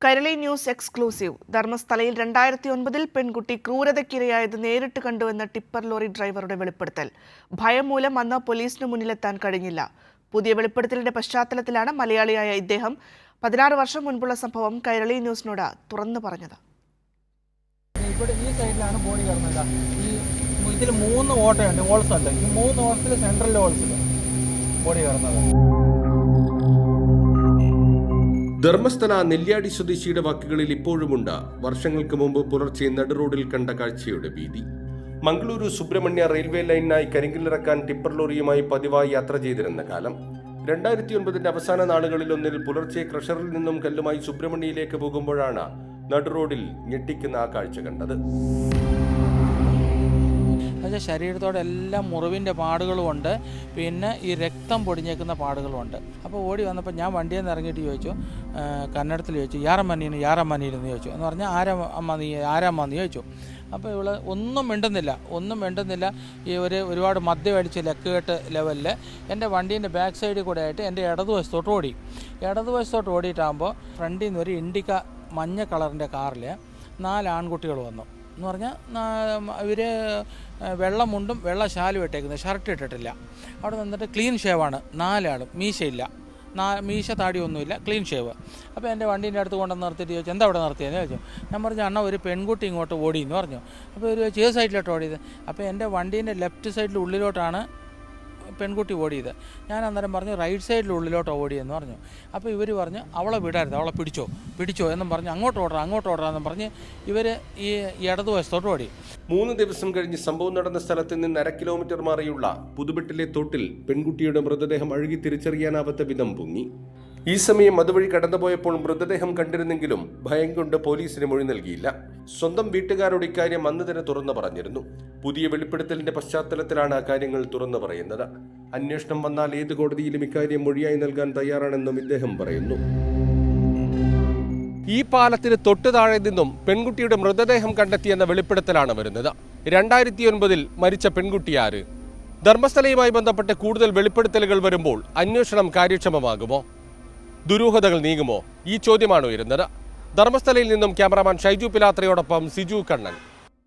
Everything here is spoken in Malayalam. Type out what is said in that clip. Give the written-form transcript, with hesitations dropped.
Kairali news exclusive. ധർമ്മസ്ഥലയിൽ 2009-ൽ പെൺകുട്ടി ക്രൂരതയ്ക്കിരയായത് നേരിട്ട് കണ്ടുവെന്ന ടിപ്പർ ലോറി ഡ്രൈവറുടെ വെളിപ്പെടുത്തൽ. ഭയം മൂലം അന്ന് പോലീസിന് മുന്നിലെത്താൻ കഴിഞ്ഞില്ല. പുതിയ വെളിപ്പെടുത്തലിന്റെ പശ്ചാത്തലത്തിലാണ് മലയാളിയായ ഇദ്ദേഹം 16 വർഷം മുൻപുള്ള സംഭവം കൈരളി ന്യൂസിനോട് തുറന്നു പറഞ്ഞത്. ഈ സൈഡിലാണ് ബോഡി കിടന്നത്. ഇതിൽ 3 ഓട്ടയുണ്ട്, ഹോൾസ് ഉണ്ട്. ഈ 3 ഹോൾസിൽ സെൻട്രൽ ഹോൾസിൽ ബോഡി കിടന്നത്. ധർമ്മസ്ഥല നെല്ലിയാടി സ്വദേശിയുടെ വാക്കുകളിൽ ഇപ്പോഴുമുണ്ട് വർഷങ്ങൾക്ക് മുമ്പ് പുലർച്ചെ നടുറോഡിൽ കണ്ട കാഴ്ചയുടെ ഭീതി. മംഗളൂരു സുബ്രഹ്മണ്യ റെയിൽവേ ലൈനിനായി കരിങ്കല്ലിറക്കാൻ ടിപ്പർ ലോറിയുമായി പതിവായി യാത്ര ചെയ്തിരുന്ന കാലം. 2009-ന്റെ അവസാന നാളുകളിലൊന്നിൽ പുലർച്ചെ ക്രഷറിൽ നിന്നും കല്ലുമായി സുബ്രഹ്മണ്യയിലേക്ക് പോകുമ്പോഴാണ് നടുറോഡിൽ ഞെട്ടിക്കുന്ന ആ കാഴ്ച കണ്ടത്. ശരീരത്തോടെ എല്ലാം മുറിവിൻ്റെ പാടുകളുമുണ്ട്, പിന്നെ ഈ രക്തം പൊടിഞ്ഞേക്കുന്ന പാടുകളുമുണ്ട്. അപ്പോൾ ഓടി വന്നപ്പോൾ ഞാൻ വണ്ടിയിൽ നിന്ന് ഇറങ്ങിയിട്ട് ചോദിച്ചു, കന്നഡത്തിൽ ചോദിച്ചു, യാറമ്മനീന്ന് ചോദിച്ചു. എന്ന് പറഞ്ഞാൽ ആരാമ്മന്ന് ചോദിച്ചു. അപ്പോൾ ഇവൾ ഒന്നും മിണ്ടുന്നില്ല. ഒരുപാട് മദ്യം അടിച്ച് ലക്കുകെട്ട് ലെവലിൽ എൻ്റെ വണ്ടീൻ്റെ ബാക്ക് സൈഡിൽ കൂടെ ആയിട്ട് എൻ്റെ ഇടതുവശത്തോട്ട് ഓടിയിട്ടാകുമ്പോൾ ഫ്രണ്ടിൽ നിന്ന് ഒരു ഇൻഡിക്ക മഞ്ഞ കളറിൻ്റെ കാറിൽ 4 ആൺകുട്ടികൾ വന്നു. എന്ന് പറഞ്ഞാൽ ഇവർ വെള്ള മുണ്ടും വെള്ള ശാലും ഇട്ടേക്കുന്നത്, ഷർട്ട് ഇട്ടിട്ടില്ല. അവിടെ നിന്നിട്ട് ക്ലീൻ ഷേവാണ് 4 ആളും. മീശയില്ല, മീശ താടിയൊന്നുമില്ല, ക്ലീൻ ഷേവ്. അപ്പോൾ എൻ്റെ വണ്ടീൻ്റെ അടുത്ത് കൊണ്ടുവന്ന് നിർത്തിയിട്ട് ചോദിച്ചു, എന്താ അവിടെ നിർത്തിയെന്ന് ചോദിച്ചു. ഞാൻ പറഞ്ഞു, അണ്ണ ഒരു പെൺകുട്ടി ഇങ്ങോട്ട് ഓടിയെന്ന് പറഞ്ഞു. അപ്പോൾ ഒരു ചേർ സൈഡിലോട്ട് ഓടിയത്. അപ്പോൾ എൻ്റെ വണ്ടീൻ്റെ ലെഫ്റ്റ് സൈഡിൽ ഉള്ളിലോട്ടാണ് പെൺകുട്ടി ഓടിയത്. ഞാൻ അന്നേരം പറഞ്ഞു, റൈറ്റ് സൈഡിൽ ഉള്ളിലോട്ട് ഓടിയെന്ന് പറഞ്ഞു. അപ്പോൾ ഇവർ പറഞ്ഞു, അവളെ വിടരുത്, അവളെ പിടിച്ചോ എന്നും പറഞ്ഞ് അങ്ങോട്ട് ഓടാമെന്നും പറഞ്ഞ് ഇവർ ഈ ഇടതുവശത്തോട്ട് ഓടി. 3 ദിവസം കഴിഞ്ഞ് സംഭവം നടന്ന സ്ഥലത്ത് നിന്ന് 1/2 കിലോമീറ്റർ മാറിയുള്ള പുതുബെട്ടിലെ തോട്ടിൽ പെൺകുട്ടിയുടെ മൃതദേഹം അഴുകി തിരിച്ചറിയാനാവാത്ത വിധം പൊങ്ങി. ഈ സമയം അതുവഴി കടന്നുപോയപ്പോൾ മൃതദേഹം കണ്ടിരുന്നെങ്കിലും ഭയം കൊണ്ട് പോലീസിന് മൊഴി നൽകിയില്ല. സ്വന്തം വീട്ടുകാരോട് ഇക്കാര്യം അന്ന് തന്നെ തുറന്നു പറഞ്ഞിരുന്നു. പുതിയ വെളിപ്പെടുത്തലിന്റെ പശ്ചാത്തലത്തിലാണ് കാര്യങ്ങൾ തുറന്നു പറയുന്നത്. അന്വേഷണം വന്നാൽ ഏത് കോടതിയിലും ഇക്കാര്യം മൊഴിയായി നൽകാൻ തയ്യാറാണെന്നും ഇദ്ദേഹം പറയുന്നു. ഈ പാലത്തിന് തൊട്ടു താഴെ നിന്നും പെൺകുട്ടിയുടെ മൃതദേഹം കണ്ടെത്തിയെന്ന വെളിപ്പെടുത്തലാണ് വരുന്നത്. 2009-ൽ മരിച്ച പെൺകുട്ടി ആര്? ധർമ്മസ്ഥലയുമായി ബന്ധപ്പെട്ട് കൂടുതൽ വെളിപ്പെടുത്തലുകൾ വരുമ്പോൾ അന്വേഷണം കാര്യക്ഷമമാകുമോ? ദുരൂഹതകൾ നീങ്ങുമോ? ഈ ചോദ്യമാണ് ഉയരുന്നത്. ധർമ്മസ്ഥലയിൽ നിന്നും ക്യാമറാമാൻ ഷൈജു പിലാത്രയോടൊപ്പം സിജു കണ്ണൻ.